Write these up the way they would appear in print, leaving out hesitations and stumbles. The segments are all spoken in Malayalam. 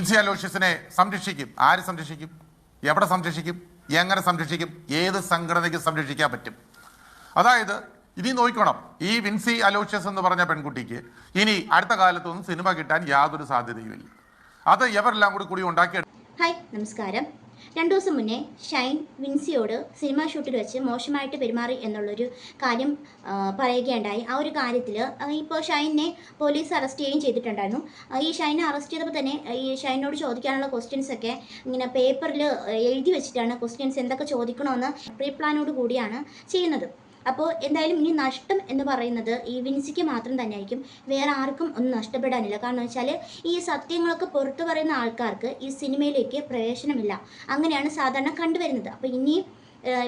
വിൻസി അലോഷ്യസിനെ സംരക്ഷിക്കും. ആര് സംരക്ഷിക്കും? എവിടെ സംരക്ഷിക്കും? എങ്ങനെ സംരക്ഷിക്കും? ഏത് സംഘടനയ്ക്ക് സംരക്ഷിക്കാൻ പറ്റും? അതായത് ഇനി നോക്കണം, ഈ വിൻസി അലോഷ്യസ് എന്ന് പറഞ്ഞ പെൺകുട്ടിക്ക് ഇനി അടുത്ത കാലത്തൊന്നും സിനിമ കിട്ടാൻ യാതൊരു സാധ്യതയുമില്ല. അത് എവരെല്ലാം കൂടി ഉണ്ടാക്കിയ. ഹായ്, നമസ്കാരം. 2 ദിവസം മുന്നേ ഷൈൻ വിൻസിയോട് സിനിമാ ഷൂട്ടിൽ വെച്ച് മോശമായിട്ട് പെരുമാറി എന്നുള്ളൊരു കാര്യം പറയുകയുണ്ടായി. ആ ഒരു കാര്യത്തിൽ ഇപ്പോൾ ഷൈനെ പോലീസ് അറസ്റ്റ് ചെയ്യുകയും ചെയ്തിട്ടുണ്ടായിരുന്നു. ഈ ഷൈനെ അറസ്റ്റ് ചെയ്തപ്പോൾ തന്നെ ഈ ഷൈനോട് ചോദിക്കാനുള്ള ക്വസ്റ്റ്യൻസൊക്കെ ഇങ്ങനെ പേപ്പറിൽ എഴുതി വെച്ചിട്ടാണ് ക്വസ്റ്റ്യൻസ് എന്തൊക്കെ ചോദിക്കണമെന്ന് പ്രീ പ്ലാനോട് കൂടിയാണ് ചെയ്യുന്നത്. അപ്പോൾ എന്തായാലും ഇനി നഷ്ടം എന്ന് പറയുന്നത് ഈ വിൻസിക്ക് മാത്രം തന്നെയായിരിക്കും, വേറെ ആർക്കും ഒന്നും നഷ്ടപ്പെടാനില്ല. കാരണം വെച്ചാൽ ഈ സത്യങ്ങളൊക്കെ പുറത്തു പറയുന്ന ആൾക്കാർക്ക് ഈ സിനിമയിലേക്ക് പ്രവേശനമില്ല. അങ്ങനെയാണ് സാധാരണ കണ്ടുവരുന്നത്. അപ്പോൾ ഇനി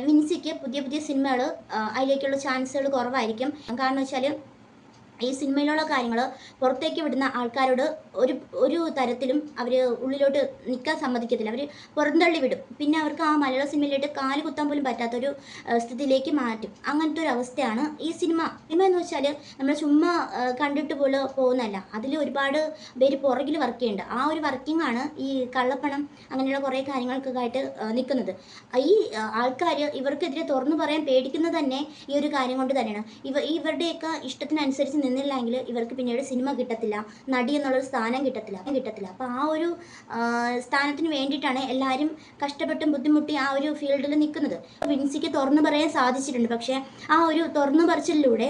വിൻസിക്ക് പുതിയ പുതിയ സിനിമകൾ അതിലേക്കുള്ള ചാൻസുകൾ കുറവായിരിക്കും. കാരണം വെച്ചാൽ ഈ സിനിമയിലുള്ള കാര്യങ്ങൾ പുറത്തേക്ക് വിടുന്ന ആൾക്കാരോട് ഒരു തരത്തിലും അവർ ഉള്ളിലോട്ട് നിൽക്കാൻ സമ്മതിക്കത്തില്ല. അവർ പുറന്തള്ളി വിടും. പിന്നെ അവർക്ക് ആ മലയാള സിനിമയിലോട്ട് കാല് കുത്താൻ പോലും പറ്റാത്തൊരു സ്ഥിതിയിലേക്ക് മാറ്റും. അങ്ങനത്തെ ഒരു അവസ്ഥയാണ് ഈ സിനിമ എന്ന് വെച്ചാൽ നമ്മൾ ചുമ്മാ കണ്ടിട്ട് പോലെ പോകുന്നതല്ല. അതിൽ ഒരുപാട് പേര് പുറകിൽ വർക്ക് ചെയ്യുന്നുണ്ട്. ആ ഒരു വർക്കിംഗ് ആണ് ഈ കള്ളപ്പണം അങ്ങനെയുള്ള കുറേ കാര്യങ്ങൾക്കൊക്കെ ആയിട്ട് നിൽക്കുന്നത്. ഈ ആൾക്കാർ ഇവർക്കെതിരെ തുറന്നു പറയാൻ പേടിക്കുന്നത് തന്നെ ഈ ഒരു കാര്യം കൊണ്ട് തന്നെയാണ്. ഇവരുടെയൊക്കെ ഇഷ്ടത്തിനനുസരിച്ച് നിന്നില്ലെങ്കിൽ ഇവർക്ക് പിന്നീട് സിനിമ കിട്ടത്തില്ല, നടി എന്നുള്ളൊരു സ്ഥാനം കിട്ടത്തില്ല. അപ്പോൾ ആ ഒരു സ്ഥാനത്തിന് വേണ്ടിയിട്ടാണ് എല്ലാവരും കഷ്ടപ്പെട്ടും ബുദ്ധിമുട്ടി ആ ഒരു ഫീൽഡിൽ നിൽക്കുന്നത്. വിൻസിക്ക് തുറന്നു പറയാൻ സാധിച്ചിട്ടുണ്ട്. പക്ഷേ ആ ഒരു തുറന്നു പറച്ചിലൂടെ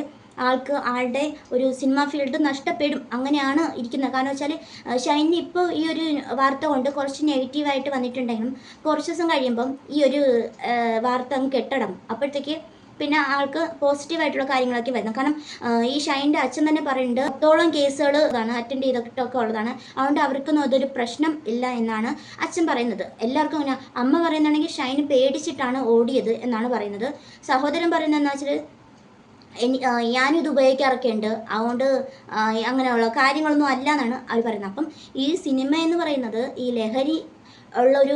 ആളുടെ ഒരു സിനിമ ഫീൽഡ് നഷ്ടപ്പെടും. അങ്ങനെയാണ് ഇരിക്കുന്നത്. കാരണം വെച്ചാൽ ഷൈനി ഇപ്പോൾ ഈ ഒരു വാർത്ത കൊണ്ട് കുറച്ച് നെഗറ്റീവായിട്ട് വന്നിട്ടുണ്ടെങ്കിലും കുറച്ച് ദിവസം കഴിയുമ്പം ഈ ഒരു വാർത്ത അങ്ങ് കെട്ടടങ്ങും. അപ്പോഴത്തേക്ക് പിന്നെ ആൾക്ക് പോസിറ്റീവായിട്ടുള്ള കാര്യങ്ങളൊക്കെ വരുന്നു. കാരണം ഈ ഷൈൻ്റെ അച്ഛൻ തന്നെ പറയുന്നുണ്ട് 10ഓളം കേസുകൾ അറ്റൻഡ് ചെയ്തിട്ടൊക്കെ ഉള്ളതാണ്. അതുകൊണ്ട് അവർക്കൊന്നും അതൊരു പ്രശ്നം ഇല്ല എന്നാണ് അച്ഛൻ പറയുന്നത്. എല്ലാവർക്കും അങ്ങനെ. അമ്മ പറയുന്നുണ്ടെങ്കിൽ ഷൈന് പേടിച്ചിട്ടാണ് ഓടിയത് എന്നാണ് പറയുന്നത്. സഹോദരൻ പറയുന്നത് എന്താ വെച്ചാൽ ഞാനിത് ഉപയോഗിക്കാറൊക്കെ ഉണ്ട്, അതുകൊണ്ട് അങ്ങനെയുള്ള കാര്യങ്ങളൊന്നും അല്ല എന്നാണ് അവർ പറയുന്നത്. അപ്പം ഈ സിനിമ എന്ന് പറയുന്നത് ഈ ലഹരി ഉള്ളൊരു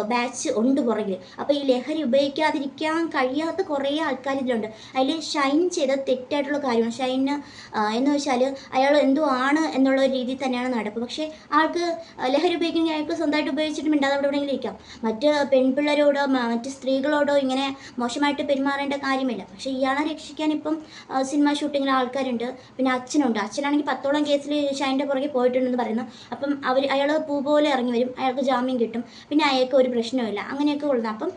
ബാച്ച് ഉണ്ട് പുറകിൽ. അപ്പോൾ ഈ ലഹരി ഉപയോഗിക്കാതിരിക്കാൻ കഴിയാത്ത കുറേ ആൾക്കാർ ഇതിലുണ്ട്. അതിൽ ഷൈൻ ചെയ്ത തെറ്റായിട്ടുള്ള കാര്യമാണ്. ഷൈന് എന്ന് വെച്ചാൽ അയാൾ എന്തോ ആണ് എന്നുള്ള രീതിയിൽ തന്നെയാണ് നടപ്പ്. പക്ഷേ ആൾക്ക് ലഹരി ഉപയോഗിക്കുന്ന അയാൾക്ക് സ്വന്തമായിട്ട് ഉപയോഗിച്ചിട്ട് മിണ്ടാതെ അവിടെ എവിടെയെങ്കിലും ഇരിക്കാം. മറ്റ് പെൺപിള്ളേരോടോ മറ്റ് സ്ത്രീകളോടോ ഇങ്ങനെ മോശമായിട്ട് പെരുമാറേണ്ട കാര്യമില്ല. പക്ഷേ ഇയാളെ രക്ഷിക്കാൻ ഇപ്പം സിനിമ ഷൂട്ടിങ്ങിൽ ആൾക്കാരുണ്ട്. പിന്നെ അച്ഛനുണ്ട്. അച്ഛനാണെങ്കിൽ 10ഓളം കേസിൽ ഷൈൻ്റെ പുറകെ പോയിട്ടുണ്ടെന്ന് പറയുന്നു. അപ്പം അയാൾ പൂ പോലെ ഇറങ്ങി വരും, അയാൾക്ക് ജാമ്യം കിട്ടും, പിന്നെ അയാൾക്ക് ഒരു പ്രശ്നമില്ല. അങ്ങനെയൊക്കെ ഉള്ളത്. അപ്പം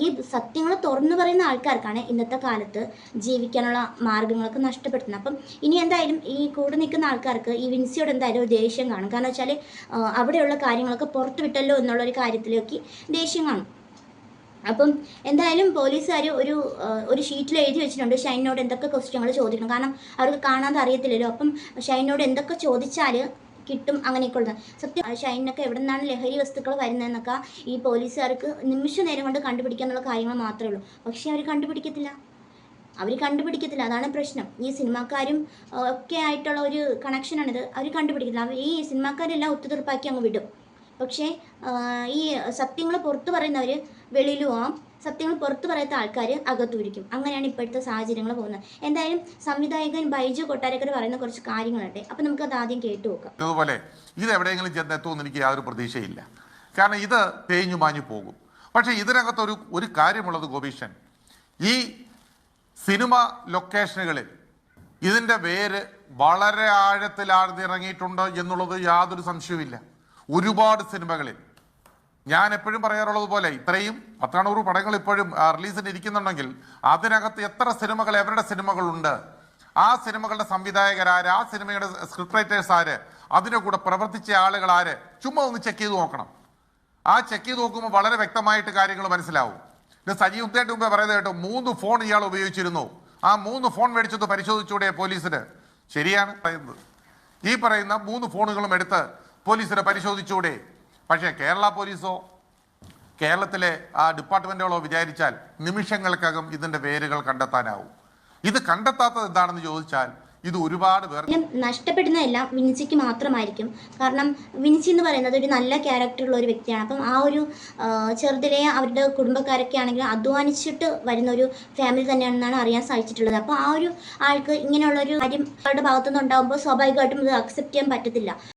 ഈ സത്യങ്ങൾ തുറന്നു പറയുന്ന ആൾക്കാർക്കാണ് ഇന്നത്തെ കാലത്ത് ജീവിക്കാനുള്ള മാർഗ്ഗങ്ങളൊക്കെ നഷ്ടപ്പെടുത്തുന്നത്. അപ്പം ഇനി എന്തായാലും ഈ കൂടെ നിൽക്കുന്ന ആൾക്കാർക്ക് ഈ വിൻസിയോട് എന്തായാലും ഒരു ദേഷ്യം കാണും. കാരണം വെച്ചാൽ അവിടെയുള്ള കാര്യങ്ങളൊക്കെ പുറത്തു വിട്ടല്ലോ എന്നുള്ളൊരു കാര്യത്തിലേക്ക് ദേഷ്യം കാണും. അപ്പം എന്തായാലും പോലീസുകാർ ഒരു ഷീറ്റിൽ എഴുതി വെച്ചിട്ടുണ്ട് ഷൈനോട് എന്തൊക്കെ ക്വസ്റ്റ്യങ്ങൾ ചോദിക്കണം. കാരണം അവർക്ക് കാണാതെ അറിയത്തില്ലല്ലോ. അപ്പം ഷൈനോട് എന്തൊക്കെ ചോദിച്ചാൽ കിട്ടും അങ്ങനെയൊക്കെ ഉള്ളത്. സത്യം ഷൈനൊക്കെ എവിടെ നിന്നാണ് ലഹരി വസ്തുക്കൾ വരുന്നതെന്നൊക്കെ ഈ പോലീസുകാർക്ക് നിമിഷ നേരം കൊണ്ട് കണ്ടുപിടിക്കാനുള്ള കാര്യങ്ങൾ മാത്രമേ ഉള്ളൂ. പക്ഷേ അവർ കണ്ടുപിടിക്കത്തില്ല. അതാണ് പ്രശ്നം. ഈ സിനിമാക്കാരും ഒക്കെ ആയിട്ടുള്ള ഒരു കണക്ഷനാണിത്. അവർ കണ്ടുപിടിക്കത്തില്ല. ഈ സിനിമാക്കാരെല്ലാം ഒത്തുതീർപ്പാക്കി അങ്ങ് വിടും. പക്ഷേ ഈ സത്യങ്ങൾ പുറത്തു പറയുന്നവർ വെളിയിലും ആവാം, സത്യങ്ങൾ പുറത്തു പറയാത്ത ആൾക്കാർ അകത്തുരിക്കും. അങ്ങനെയാണ് ഇപ്പോഴത്തെ സാഹചര്യങ്ങൾ പോകുന്നത്. എന്തായാലും സംവിധായകൻ ബൈജു കൊട്ടാരക്കര പറയുന്ന കുറച്ച് കാര്യങ്ങളുണ്ട്. അപ്പം നമുക്കത് ആദ്യം കേട്ടു നോക്കാം. അതുപോലെ ഇത് എവിടെയെങ്കിലും ചെന്നെത്തുമെന്ന് എനിക്ക് യാതൊരു പ്രതീക്ഷയില്ല. കാരണം ഇത് തേഞ്ഞു മാഞ്ഞു പോകും. പക്ഷേ ഇതിനകത്തൊരു കാര്യമുള്ളത് ഗോപീഷൻ, ഈ സിനിമ ലൊക്കേഷനുകളിൽ ഇതിൻ്റെ വേര് വളരെ ആഴത്തിലാഴ്ന്നിറങ്ങിയിട്ടുണ്ട് എന്നുള്ളത് യാതൊരു സംശയവുമില്ല. ഒരുപാട് സിനിമകളിൽ ഞാൻ എപ്പോഴും പറയാറുള്ളത് പോലെ ഇത്രയും 100 പടങ്ങൾ ഇപ്പോഴും റിലീസിന് ഇരിക്കുന്നുണ്ടെങ്കിൽ അതിനകത്ത് എത്ര സിനിമകൾ എവരുടെ സിനിമകളുണ്ട്, ആ സിനിമകളുടെ സംവിധായകരാര്, ആ സിനിമയുടെ സ്ക്രിപ്റ്റ് റൈറ്റേഴ്സ് ആര്, അതിൻ്റെ കൂടെ പ്രവർത്തിച്ച ആളുകൾ ആര്, ചുമ്മാ ഒന്ന് ചെക്ക് ചെയ്ത് നോക്കണം. ആ ചെക്ക് ചെയ്ത് നോക്കുമ്പോൾ വളരെ വ്യക്തമായിട്ട് കാര്യങ്ങൾ മനസ്സിലാവും. ഇത് സജീവ് ഉത്തേട്ട് മുമ്പേ പറയുന്നത് കേട്ടോ, 3 ഫോൺ ഇയാൾ ഉപയോഗിച്ചിരുന്നു, ആ 3 ഫോൺ മേടിച്ചത് പരിശോധിച്ചൂടെ പോലീസിന്? ശരിയാണ് പറയുന്നത്. ഈ പറയുന്ന 3 ഫോണുകളും എടുത്ത് പോലീസിനെ പരിശോധിച്ചൂടെ? പക്ഷേ കേരള പോലീസോ കേരളത്തിലെ ആ ഡിപ്പാർട്ട്മെൻറ്റുകളോ വിചാരിച്ചാൽ നിമിഷങ്ങൾക്കകം ഇതിൻ്റെ വേരുകൾ കണ്ടെത്താനാവും. ഇത് കണ്ടെത്താത്തത് എന്താണെന്ന് ചോദിച്ചാൽ ഇത് ഒരുപാട് പേർ നഷ്ടപ്പെടുന്നതെല്ലാം വിൻസിക്ക് മാത്രമായിരിക്കും. കാരണം വിൻസി എന്ന് പറയുന്നത് ഒരു നല്ല ക്യാരക്ടറുള്ള ഒരു വ്യക്തിയാണ്. അപ്പം ആ ഒരു ചെറുതിലെ അവരുടെ കുടുംബക്കാരൊക്കെ ആണെങ്കിൽ അധ്വാനിച്ചിട്ട് വരുന്ന ഒരു ഫാമിലി തന്നെയാണെന്നാണ് അറിയാൻ സാധിച്ചിട്ടുള്ളത്. അപ്പോൾ ആ ഒരു ആൾക്ക് ഇങ്ങനെയുള്ളൊരു കാര്യം അവരുടെ ഭാഗത്തുനിന്ന് ഉണ്ടാകുമ്പോൾ സ്വാഭാവികമായിട്ടും ഇത് അക്സെപ്റ്റ് ചെയ്യാൻ പറ്റത്തില്ല.